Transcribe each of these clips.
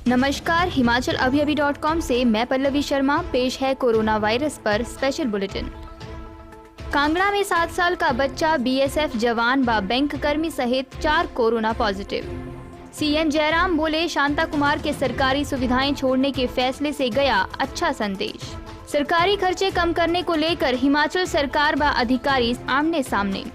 नमस्कार, हिमाचल अभी.com से मैं पल्लवी शर्मा। पेश है कोरोना वायरस पर स्पेशल बुलेटिन। कांगड़ा में 7 साल का बच्चा, बीएसएफ जवान व बैंक कर्मी सहित 4 कोरोना पॉजिटिव। सीएम जयराम बोले, शांता कुमार के सरकारी सुविधाएं छोड़ने के फैसले से गया अच्छा संदेश। सरकारी खर्चे कम करने को लेकर हिमाचल सरकार व अधिकारी आमने सामने।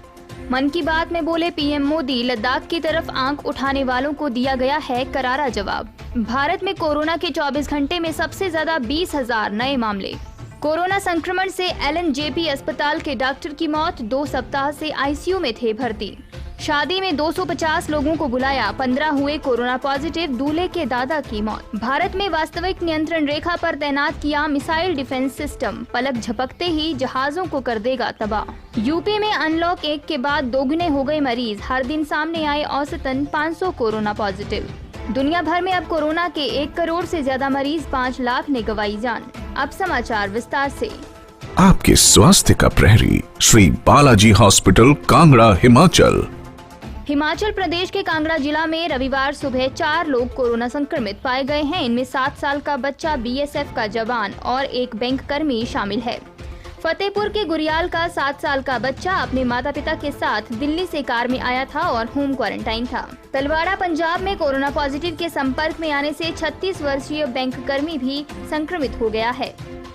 मन की बात में बोले पीएम मोदी, लद्दाख की तरफ आंख उठाने वालों को दिया गया है करारा जवाब। भारत में कोरोना के 24 घंटे में सबसे ज्यादा 20,000 नए मामले। कोरोना संक्रमण से एलएनजेपी अस्पताल के डॉक्टर की मौत, 2 सप्ताह से आईसीयू में थे भर्ती। शादी में 250 लोगों को बुलाया, 15 हुए कोरोना पॉजिटिव, दूल्हे के दादा की मौत। भारत में वास्तविक नियंत्रण रेखा पर तैनात किया मिसाइल डिफेंस सिस्टम, पलक झपकते ही जहाजों को कर देगा तबाह। यूपी में अनलॉक 1 के बाद दोगुने हो गए मरीज, हर दिन सामने आए औसतन 500 कोरोना पॉजिटिव। दुनिया भर में अब कोरोना के 1 करोड़ से ज्यादा मरीज, 5 लाख ने गंवाई जान। अब समाचार विस्तार से। आपके स्वास्थ्य का प्रहरी, श्री बालाजी हॉस्पिटल, कांगड़ा, हिमाचल। हिमाचल प्रदेश के कांगड़ा जिला में रविवार सुबह 4 लोग कोरोना संक्रमित पाए गए हैं। इनमें 7 साल का बच्चा, बीएसएफ का जवान और एक बैंक कर्मी शामिल है। फतेहपुर के गुरियाल का 7 साल का बच्चा अपने माता पिता के साथ दिल्ली से कार में आया था और होम क्वारंटाइन था। तलवाड़ा पंजाब में कोरोना पॉजिटिव के संपर्क में आने से 36 वर्षीय बैंक कर्मी भी संक्रमित हो गया है।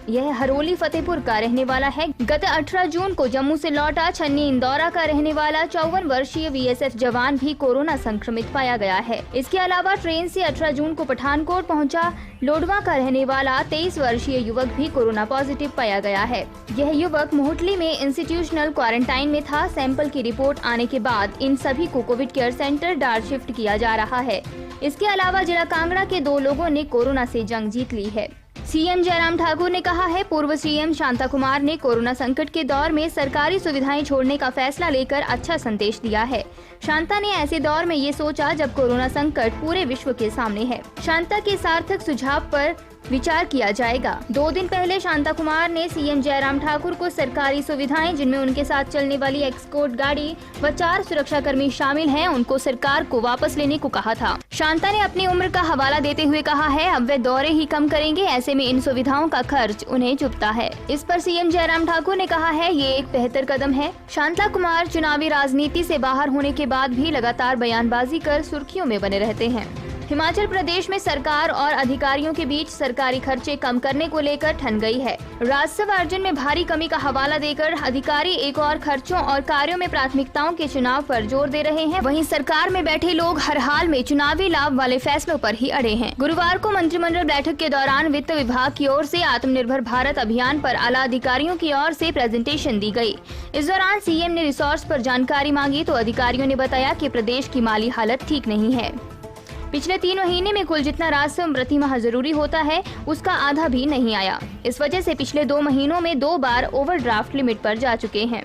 यह हरोली फतेहपुर का रहने वाला है। गत 18 जून को जम्मू से लौटा छन्नी इंदौरा का रहने वाला 54 वर्षीय बीएसएफ जवान भी कोरोना संक्रमित पाया गया है। इसके अलावा ट्रेन से 18 जून को पठानकोट पहुंचा लोडवा का रहने वाला 23 वर्षीय युवक भी कोरोना पॉजिटिव पाया गया है। यह युवक मोहटली में इंस्टीट्यूशनल क्वारंटाइन में था। सैंपल की रिपोर्ट आने के बाद इन सभी को कोविड केयर सेंटर डार शिफ्ट किया जा रहा है। इसके अलावा जिला कांगड़ा के 2 लोगों ने कोरोना से जंग जीत ली है। सीएम जयराम ठाकुर ने कहा है, पूर्व सीएम शांता कुमार ने कोरोना संकट के दौर में सरकारी सुविधाएं छोड़ने का फैसला लेकर अच्छा संदेश दिया है। शांता ने ऐसे दौर में ये सोचा जब कोरोना संकट पूरे विश्व के सामने है। शांता के सार्थक सुझाव पर विचार किया जाएगा। 2 दिन पहले शांता कुमार ने सीएम जयराम ठाकुर को सरकारी सुविधाएं, जिनमें उनके साथ चलने वाली एस्कॉर्ट गाड़ी व 4 सुरक्षा कर्मी शामिल हैं, उनको सरकार को वापस लेने को कहा था। शांता ने अपनी उम्र का हवाला देते हुए कहा है, अब वे दौरे ही कम करेंगे, ऐसे में इन सुविधाओं का खर्च उन्हें चुभता है। इस पर सीएम जयराम ठाकुर ने कहा है, ये एक बेहतर कदम है। शांता कुमार चुनावी राजनीति से बाहर होने के बाद भी लगातार बयानबाजी कर सुर्खियों में बने रहते हैं। हिमाचल प्रदेश में सरकार और अधिकारियों के बीच सरकारी खर्चे कम करने को लेकर ठन गई है। राजस्व अर्जन में भारी कमी का हवाला देकर अधिकारी एक और खर्चों और कार्यों में प्राथमिकताओं के चुनाव पर जोर दे रहे हैं। वहीं सरकार में बैठे लोग हर हाल में चुनावी लाभ वाले फैसलों पर ही अड़े हैं। गुरुवार को मंत्रिमंडल बैठक के दौरान वित्त विभाग की ओर से आत्मनिर्भर भारत अभियान पर आला अधिकारियों की ओर से प्रेजेंटेशन दी गई। इस दौरान सीएम ने रिसोर्स पर जानकारी मांगी तो अधिकारियों ने बताया कि प्रदेश की माली हालत ठीक नहीं है। पिछले 3 महीने में कुल जितना राजस्व प्रति माह जरूरी होता है, उसका आधा भी नहीं आया। इस वजह से पिछले 2 महीनों में 2 बार ओवरड्राफ्ट लिमिट पर जा चुके हैं।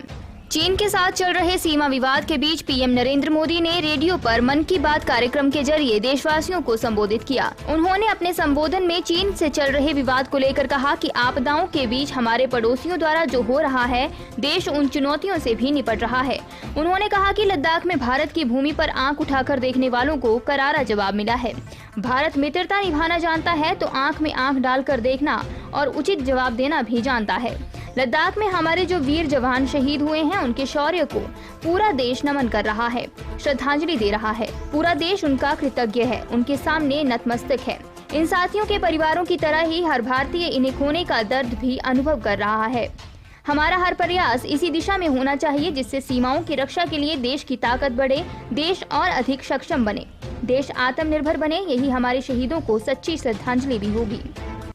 चीन के साथ चल रहे सीमा विवाद के बीच पीएम नरेंद्र मोदी ने रेडियो पर मन की बात कार्यक्रम के जरिए देशवासियों को संबोधित किया। उन्होंने अपने संबोधन में चीन से चल रहे विवाद को लेकर कहा कि आपदाओं के बीच हमारे पड़ोसियों द्वारा जो हो रहा है, देश उन चुनौतियों से भी निपट रहा है। उन्होंने कहा कि लद्दाख में भारत की भूमि पर आंख उठाकर देखने वालों को करारा जवाब मिला है। भारत मित्रता निभाना जानता है तो आंख में आंख डालकर देखना और उचित जवाब देना भी जानता है। लद्दाख में हमारे जो वीर जवान शहीद हुए हैं, उनके शौर्य को पूरा देश नमन कर रहा है, श्रद्धांजलि दे रहा है। पूरा देश उनका कृतज्ञ है, उनके सामने नतमस्तक है। इन साथियों के परिवारों की तरह ही हर भारतीय इन्हें खोने का दर्द भी अनुभव कर रहा है। हमारा हर प्रयास इसी दिशा में होना चाहिए जिससे सीमाओं की रक्षा के लिए देश की ताकत बढ़े, देश और अधिक सक्षम बने, देश आत्मनिर्भर बने। यही हमारे शहीदों को सच्ची श्रद्धांजलि भी होगी।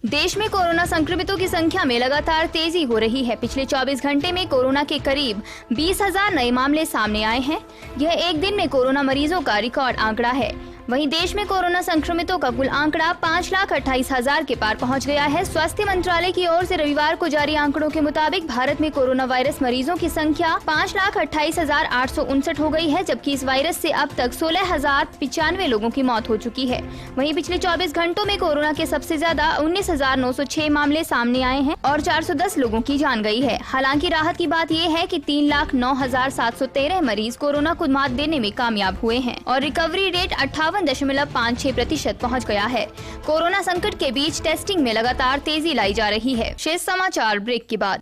देश में कोरोना संक्रमितों की संख्या में लगातार तेजी हो रही है। पिछले 24 घंटे में कोरोना के करीब 20,000 नए मामले सामने आए हैं। यह एक दिन में कोरोना मरीजों का रिकॉर्ड आंकड़ा है। वहीं देश में कोरोना संक्रमितों का कुल आंकड़ा 5,28,000 के पार पहुंच गया है। स्वास्थ्य मंत्रालय की ओर से रविवार को जारी आंकड़ों के मुताबिक भारत में कोरोना वायरस मरीजों की संख्या 5,28,859 हो गई है, जबकि इस वायरस से अब तक 16,095 लोगों की मौत हो चुकी है। वहीं पिछले 24 घंटों में कोरोना के सबसे ज्यादा 19,906 मामले सामने आए हैं और 410 लोगों की जान गई है। हालांकि राहत की बात यह है कि 3,09,713 मरीज कोरोना को मात देने में कामयाब हुए हैं और रिकवरी रेट 58 58.56% पहुँच गया है। कोरोना संकट के बीच टेस्टिंग में लगातार तेजी लाई जा रही है। शेष समाचार ब्रेक के बाद।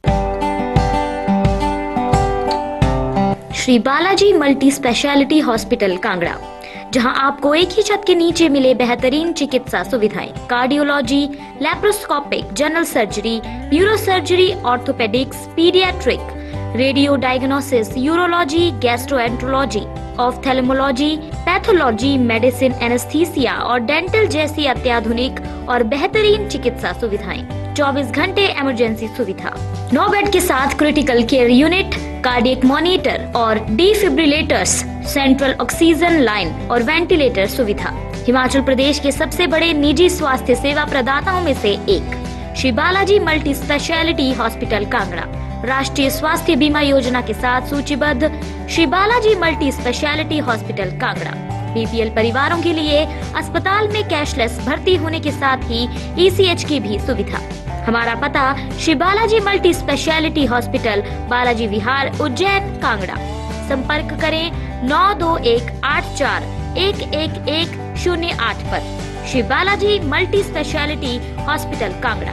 Shri Balaji multi speciality hospital Kangra, जहां आपको एक ही छत के नीचे मिले बेहतरीन चिकित्सा सुविधाएं, cardiology, laparoscopic, general surgery, neuro surgery, orthopaedics, paediatric, radio diagnosis, urology, gastroenterology, ophthalmology, pathology, medicine, anaesthesia और डेंटल जैसी अत्याधुनिक और बेहतरीन चिकित्सा सुविधाएं, 24 घंटे इमरजेंसी सुविधा, 9 बेड के साथ critical care unit, cardiac monitor और डिफिब्रिलेटर्स, सेंट्रल ऑक्सीजन लाइन और वेंटिलेटर सुविधा। हिमाचल प्रदेश के सबसे बड़े निजी स्वास्थ्य सेवा प्रदाताओं में से एक Shri Balaji multi speciality hospital Kangra राष्ट्रीय स्वास्थ्य बीमा योजना के साथ सूचीबद्ध Shri Balaji multi speciality hospital Kangra BPL परिवारों के लिए अस्पताल में कैशलेस भर्ती होने के साथ ही ईसीएच की भी सुविधा। हमारा पता Shri Balaji multi speciality hospital, Balaji Vihar, Ujjain, Kangra. संपर्क करें 9218411108 पर। Shri Balaji multi speciality hospital Kangra.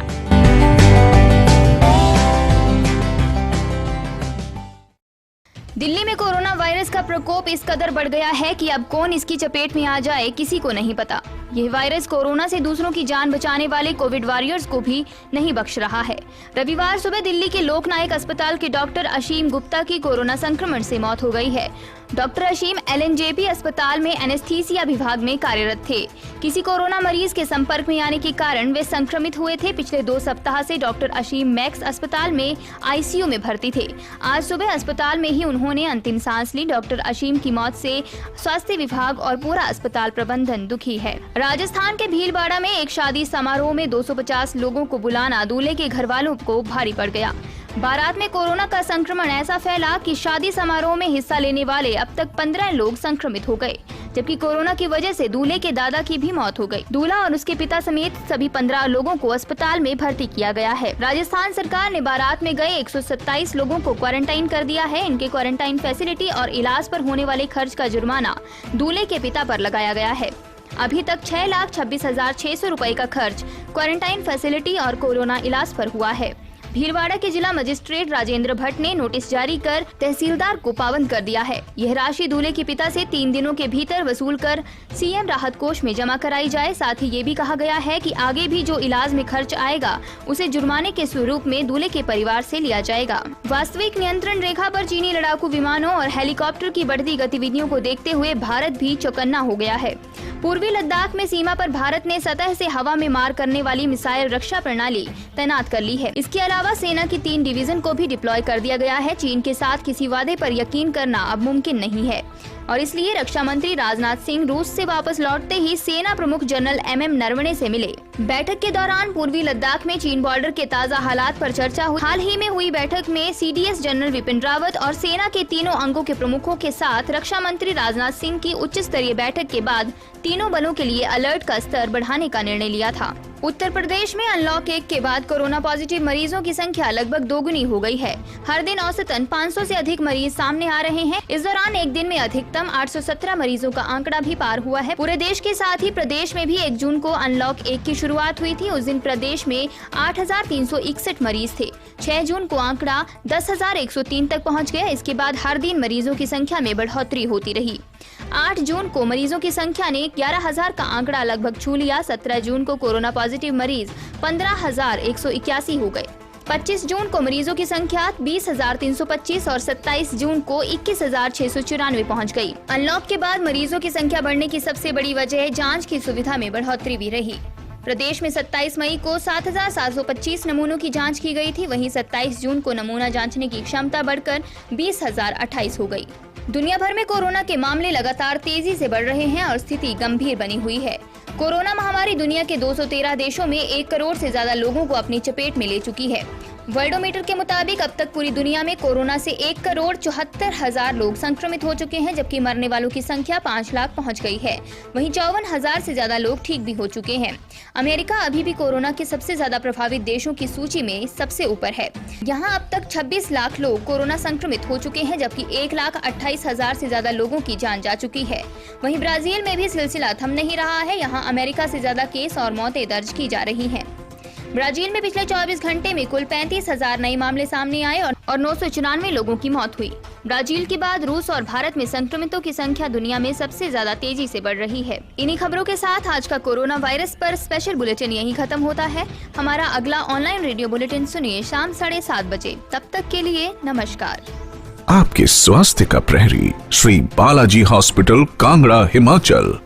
Delhi में कोरोना वायरस का प्रकोप इस कदर बढ़ गया है कि अब कौन इसकी चपेट में आ जाए किसी को नहीं पता। यह वायरस कोरोना से दूसरों की जान बचाने वाले कोविड वॉरियर्स को भी नहीं बख्श रहा है। रविवार सुबह दिल्ली के लोकनायक अस्पताल के डॉक्टर अशीम गुप्ता की कोरोना संक्रमण से मौत हो गई है। डॉक्टर अशीम एलएनजेपी अस्पताल में एनेस्थीसिया विभाग में कार्यरत थे। किसी कोरोना मरीज के संपर्क में आने के कारण वे संक्रमित हुए थे। पिछले 2 सप्ताह से डॉक्टर अशीम मैक्स अस्पताल में आईसीयू में भर्ती थे। आज सुबह अस्पताल में ही उन्होंने अंतिम सांस ली। डॉक्टर अशीम की मौत से स्वास्थ्य विभाग और पूरा अस्पताल प्रबंधन दुखी है। राजस्थान के भीलवाड़ा में एक शादी समारोह में 250 लोगों को बुलाना दूल्हे के घर वालों को भारी पड़ गया। बारात में कोरोना का संक्रमण ऐसा फैला कि शादी समारोह में हिस्सा लेने वाले अब तक 15 लोग संक्रमित हो गए, जबकि कोरोना की वजह से दूल्हे के दादा की भी मौत हो गई। दूल्हा और उसके पिता समेत सभी 15 लोगों को अस्पताल में भर्ती किया गया है। राजस्थान सरकार ने बारात में गए 127 लोगों को क्वारंटाइन कर दिया है। इनके क्वारंटाइन फैसिलिटी और इलाज पर होने वाले खर्च का जुर्माना दूल्हे के पिता पर लगाया गया है। अभी तक 6,26,600 रुपए का खर्च क्वारंटाइन फैसिलिटी और कोरोना इलाज पर हुआ है। भीलवाड़ा के जिला मजिस्ट्रेट राजेंद्र भट्ट ने नोटिस जारी कर तहसीलदार को पाबंद कर दिया है। यह राशि दूल्हे के पिता से 3 दिनों के भीतर वसूल कर सीएम राहत कोष में जमा कराई जाए। साथ ही ये भी कहा गया है कि आगे भी जो इलाज में खर्च आएगा उसे जुर्माने के स्वरूप में दूल्हे के परिवार से लिया जाएगा। वास्तविक नियंत्रण रेखा पर चीनी लड़ाकू विमानों और हेलीकॉप्टर की बढ़ती गतिविधियों को देखते हुए भारत भी चौकन्ना हो गया है। पूर्वी लद्दाख में सीमा पर भारत ने सतह से हवा में मार करने वाली मिसाइल रक्षा प्रणाली तैनात कर ली है। इसके अलावा सेना की 3 डिवीजन को भी डिप्लॉय कर दिया गया है। चीन के साथ किसी वादे पर यकीन करना अब मुमकिन नहीं है और इसलिए रक्षा मंत्री राजनाथ सिंह रूस से वापस लौटते ही सेना प्रमुख जनरल MM नरवणे से मिले। बैठक के दौरान पूर्वी लद्दाख में चीन बॉर्डर के ताज़ा हालात पर चर्चा हुई। हाल ही में हुई बैठक में CDS जनरल विपिन रावत और सेना के तीनों अंगों के प्रमुखों के साथ रक्षा मंत्री राजनाथ सिंह की उच्च स्तरीय बैठक के बाद तीनों बलों के लिए अलर्ट का स्तर बढ़ाने का निर्णय लिया था। उत्तर प्रदेश में अनलॉक 1 के बाद कोरोना पॉजिटिव मरीजों की संख्या लगभग दोगुनी हो गई है। हर दिन औसतन 500 से अधिक मरीज सामने आ रहे हैं। इस दौरान एक दिन में अधिकतम 817 मरीजों का आंकड़ा भी पार हुआ है। पूरे देश के साथ ही प्रदेश में भी 1 जून को अनलॉक 1 की शुरुआत हुई थी। उस दिन प्रदेश में 8,361 मरीज थे। 6 जून को आंकड़ा 10,103 तक पहुँच गया। इसके बाद हर दिन मरीजों की संख्या में बढ़ोतरी होती रही। 8 जून को मरीजों की संख्या ने 11,000 का आंकड़ा लगभग छू लिया। 17 जून को कोरोना पॉजिटिव मरीज 15,181 हो गए। 25 जून को मरीजों की संख्या 20,325 और 27 जून को 21,694 पहुंच गई। अनलॉक के बाद मरीजों की संख्या बढ़ने की सबसे बड़ी वजह जांच की सुविधा में बढ़ोतरी भी रही। प्रदेश में 27 मई को 7,725 नमूनों की जांच की गई थी। वहीं 27 जून को नमूना जांचने की क्षमता बढ़कर 20,028 हो गई। दुनिया भर में कोरोना के मामले लगातार तेजी से बढ़ रहे हैं और स्थिति गंभीर बनी हुई है। कोरोना महामारी दुनिया के 213 देशों में 1 करोड़ से ज्यादा लोगों को अपनी चपेट में ले चुकी है। वर्ल्डोमीटर के मुताबिक अब तक पूरी दुनिया में कोरोना से 1,74,000 लोग संक्रमित हो चुके हैं, जबकि मरने वालों की संख्या 5 लाख पहुंच गई है। वहीं 54,000 से ज्यादा लोग ठीक भी हो चुके हैं। अमेरिका अभी भी कोरोना के सबसे ज्यादा प्रभावित देशों की सूची में सबसे ऊपर है। यहाँ अब तक 26 लाख लोग कोरोना संक्रमित हो चुके हैं, जबकि 1,28,000 से ज्यादा लोगों की जान जा चुकी है। वहीं ब्राजील में भी सिलसिला थम नहीं रहा है। यहाँ अमेरिका से ज्यादा केस और मौतें दर्ज की जा रही हैं। ब्राजील में पिछले 24 घंटे में कुल 35,000 नए मामले सामने आए और 994 लोगों की मौत हुई। ब्राजील के बाद रूस और भारत में संक्रमितों की संख्या दुनिया में सबसे ज्यादा तेजी से बढ़ रही है। इन्हीं खबरों के साथ आज का कोरोना वायरस पर स्पेशल बुलेटिन यहीं खत्म होता है। हमारा अगला ऑनलाइन रेडियो बुलेटिन सुनिए शाम 7:30 बजे। तब तक के लिए नमस्कार। आपके स्वास्थ्य का प्रहरी श्री बालाजी हॉस्पिटल, कांगड़ा, हिमाचल।